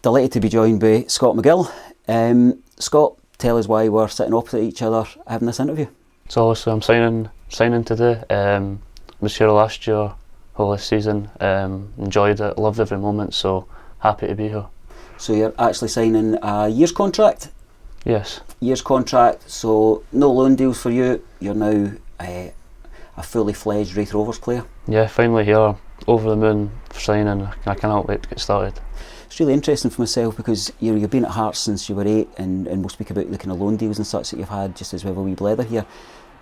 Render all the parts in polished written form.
Delighted to be joined by Scott McGill. Scott, tell us why we're sitting opposite each other having this interview. So obviously I'm signing today. Was here last year, whole this season. Enjoyed it, loved every moment, so happy to be here. So you're actually signing a year's contract? Yes. Year's contract, so no loan deals for you. You're now a fully fledged Raith Rovers player. Yeah, finally here, over the moon for signing. I cannot wait to get started. It's really interesting for myself because you've been at Hearts since you were 8, and we'll speak about the kind of loan deals and such that you've had just as we have a wee blether here.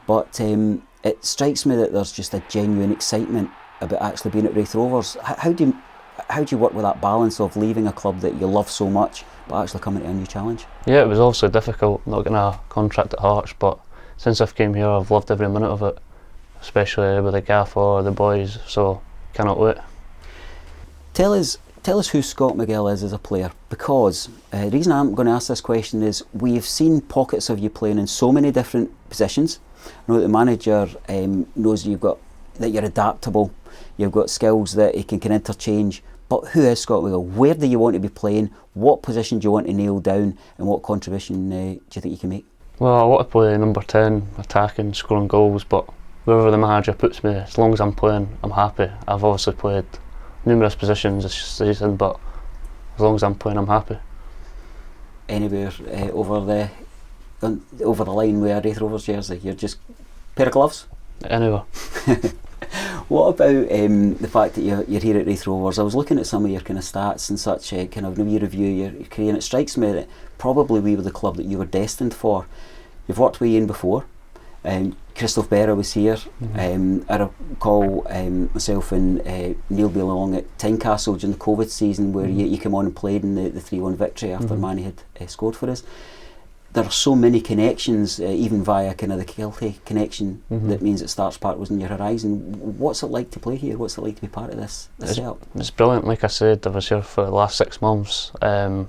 But it strikes me that there's just a genuine excitement about actually being at Raith Rovers. How do you work with that balance of leaving a club that you love so much but actually coming to a new challenge? Yeah, it was obviously difficult not getting a contract at Hearts, but since I've came here I've loved every minute of it, especially with the gaffer, the boys, so cannot wait. Tell us who Scott McGill is as a player, because the reason I'm going to ask this question is we've seen pockets of you playing in so many different positions. I know that the manager knows that you're adaptable, you've got skills that he can interchange, but who is Scott McGill? Where do you want to be playing? What position do you want to nail down, and what contribution do you think you can make? Well, I want to play number 10, attacking, scoring goals, but wherever the manager puts me, as long as I'm playing, I'm happy. I've obviously played numerous positions this season, but as long as I'm playing, I'm happy. Anywhere over the line with a Raith Rovers jersey, you're just pair of gloves? Anywhere. What about the fact that you're here at Raith Rovers? I was looking at some of your kind of stats and such, kind of review your career, and it strikes me that probably we were the club that you were destined for. You've worked with Ian before. Christoph Berra was here. I recall myself and Neil being along at Tynecastle during the COVID season where you came on and played in the 3-1 victory after Manny had scored for us. There are so many connections, even via kind of the Kelty connection, that means that Starts Park was in your horizon. What's it like to play here? What's it like to be part of this setup? It's brilliant. Like I said, I was here for the last 6 months. I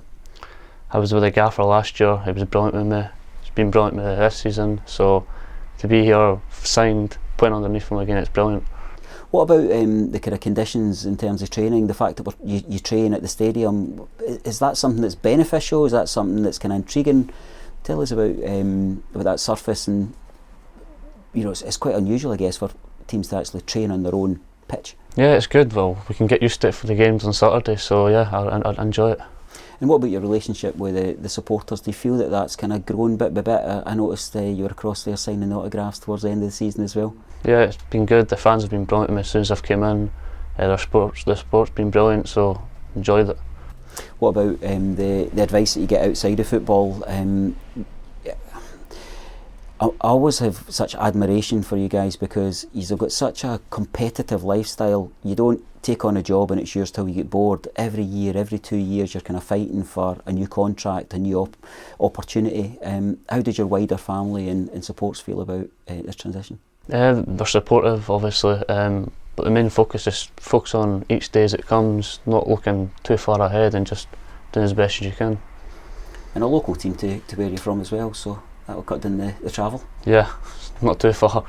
was with the gaffer last year. He was brilliant with me. He's been brilliant with me this season. So to be here, signed, playing underneath him again, it's brilliant. What about the kind of conditions in terms of training? The fact that you train at the stadium, is that something that's beneficial? Is that something that's kind of intriguing? Tell us about that surface, and it's quite unusual, I guess, for teams to actually train on their own pitch. Yeah, it's good. Well, we can get used to it for the games on Saturday, so yeah, I enjoy it. And what about your relationship with the supporters? Do you feel that that's kind of grown bit by bit? I noticed you were across there signing autographs towards the end of the season as well. Yeah, it's been good. The fans have been brilliant to me as soon as I've come in. The sport's been brilliant, so enjoyed it. What about the advice that you get outside of football? I always have such admiration for you guys because you've got such a competitive lifestyle. You don't take on a job and it's yours till you get bored. Every year, every 2 years, you're kind of fighting for a new contract, a new opportunity. How did your wider family and supports feel about this transition? They're supportive, obviously, but the main focus is focus on each day as it comes, not looking too far ahead and just doing as best as you can. And a local team to where you're from as well, so that'll cut down the travel. Yeah, not too far.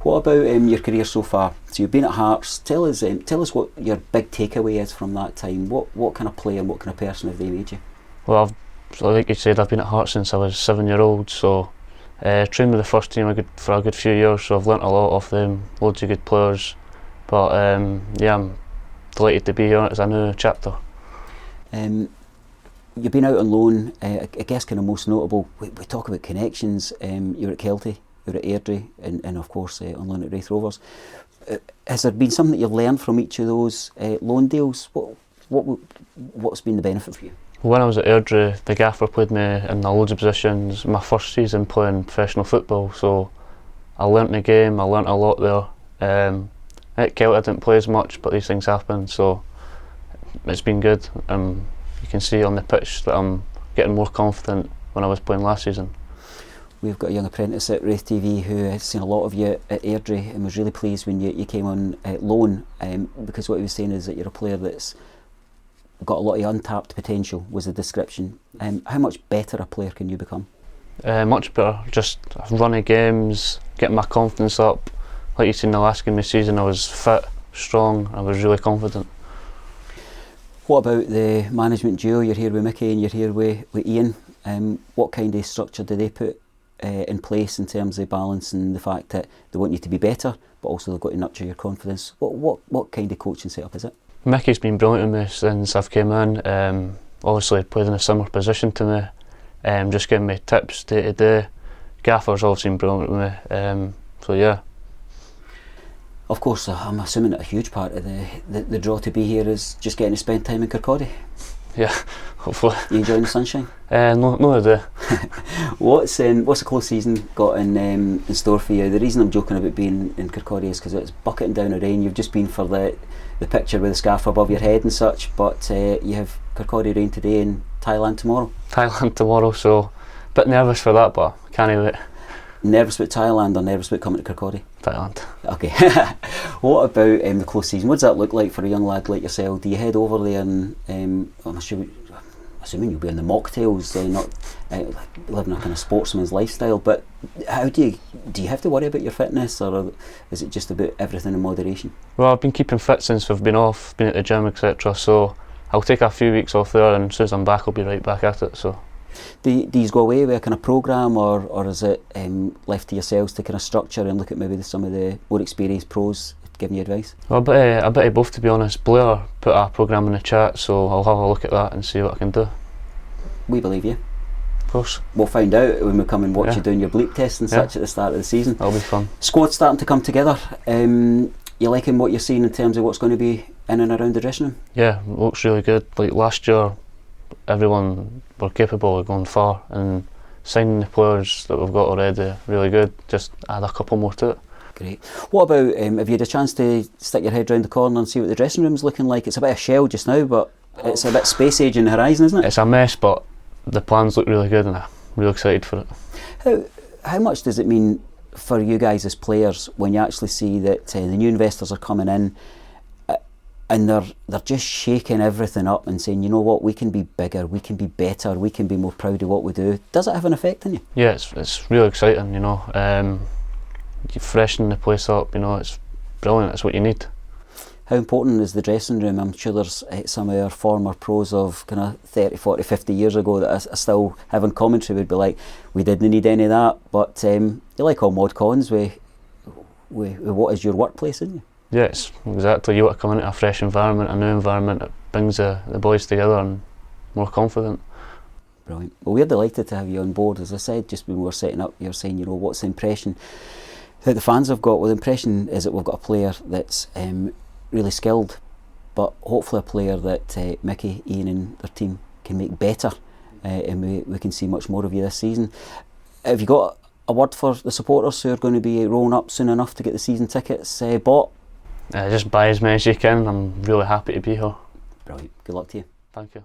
What about your career so far? So you've been at Hearts. Tell us what your big takeaway is from that time. What kind of player and what kind of person have they made you? Well, like you said, I've been at Hearts since I was 7-year-old, so trained with the first team for a good few years, so I've learnt a lot off them, loads of good players. But yeah, I'm delighted to be here. It's a new chapter. You've been out on loan, I guess kind of most notable, we talk about connections, you were at Kelty, you were at Airdrie, and of course on loan at Raith Rovers. Has there been something that you've learned from each of those loan deals? What's been the benefit for you? When I was at Airdrie, the gaffer played me in loads of positions. My first season playing professional football, so I learnt the game, I learnt a lot there. At Kelty I didn't play as much, but these things happen, so it's been good. You can see on the pitch that I'm getting more confident when I was playing last season. We've got a young apprentice at RaithTV who has seen a lot of you at Airdrie and was really pleased when you came on loan, because what he was saying is that you're a player that's got a lot of untapped potential, was the description. How much better a player can you become? Much better, just running games, getting my confidence up. Like you seen in the last game of the season, I was fit, strong, I was really confident. What about the management duo? You're here with Mickey and you're here with Ian. What kind of structure do they put in place in terms of balancing the fact that they want you to be better, but also they've got to nurture your confidence? What kind of coaching setup is it? Mickey's been brilliant with me since I've came in. Obviously played in a similar position to me, just giving me tips day to day. Gaffer's obviously been brilliant with me, so yeah. Of course, I'm assuming that a huge part of the draw to be here is just getting to spend time in Kirkcaldy. Yeah, hopefully. You enjoying the sunshine? No idea. What's the close season got in store for you? The reason I'm joking about being in Kirkcaldy is because it's bucketing down the rain. You've just been for the picture with the scarf above your head and such, but you have Kirkcaldy rain today and Thailand tomorrow. Thailand tomorrow, so a bit nervous for that, but can't wait. Nervous about Thailand or nervous about coming to Kirkcaldy? Thailand. Okay. What about the close season? What does that look like for a young lad like yourself? Do you head over there and I'm assuming you'll be on the mocktails, not living a kind of sportsman's lifestyle, but how do you have to worry about your fitness, or is it just about everything in moderation? Well, I've been keeping fit since we've been off, been at the gym, etc. So I'll take a few weeks off there, and as soon as I'm back I'll be right back at it. So do you go away with a kind of programme, or is it left to yourselves to kind of structure and look at maybe some of the more experienced pros giving you advice? Well, a bit of both, to be honest. Blair put a programme in the chat, so I'll have a look at that and see what I can do. We believe you. Of course. We'll find out when we come and watch you doing your bleep test and such at the start of the season. That'll be fun. Squad's starting to come together. You liking what you're seeing in terms of what's going to be in and around the dressing room? Yeah, looks really good. Like last year, everyone were capable of going far, and signing the players that we've got already really good. Just add a couple more to it. Great. What about, have you had a chance to stick your head round the corner and see what the dressing room's looking like? It's a bit of a shell just now, but it's a bit space age in the horizon, isn't it? It's a mess, but the plans look really good and I'm really excited for it. How much does it mean for you guys as players when you actually see that the new investors are coming in and they're just shaking everything up and saying, you know what, we can be bigger, we can be better, we can be more proud of what we do? Does it have an effect on you? Yeah, it's really exciting, you know. You freshen the place up, you know, it's brilliant, it's what you need. How important is the dressing room? I'm sure there's some of our former pros of kind of 30, 40, 50 years ago that are still having commentary would be like, we didn't need any of that, but you like all mod cons with what is your workplace, isn't you? Yes, exactly. You want to come into a fresh environment, a new environment that brings the boys together and more confident. Brilliant. Well, we're delighted to have you on board. As I said, just when we were setting up, you're saying, you know, what's the impression that the fans have got? Well, the impression is that we've got a player that's really skilled, but hopefully a player that Mickey, Ian and their team can make better, and we can see much more of you this season. Have you got a word for the supporters who are going to be rolling up soon enough to get the season tickets bought? Just buy as many as you can. I'm really happy to be here. Brilliant. Good luck to you. Thank you.